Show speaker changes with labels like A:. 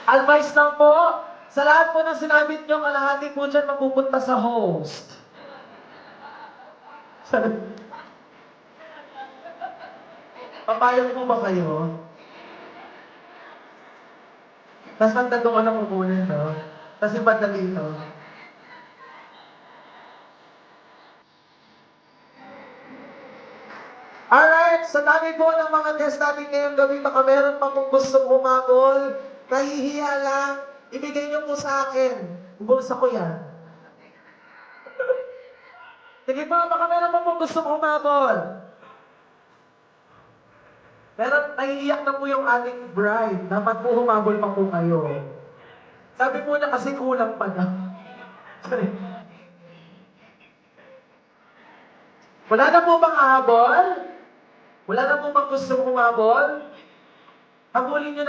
A: Advice lang po, sa lahat po ng sinabit nyo, kalahati po dyan mapupunta sa host. Papayag po ba kayo? Tapos magtatungan ng kukunin, no? Kasi madali, no? Alright, sa dami po ng mga guest natin ngayong gabi, baka meron pa kung gustong humabol, kahihiya lang, ibigay niyo po sa akin. Bulsa ko yan. Sige po, baka meron pa kung gustong humabol. Pero naiiyak na po yung ating bride. Dapat po humabol pa po kayo. Sabi po na kasi kulang pa na. Sorry. Wala na po bang habol? Wala na po bang gustong humabol? Habulin nyo na.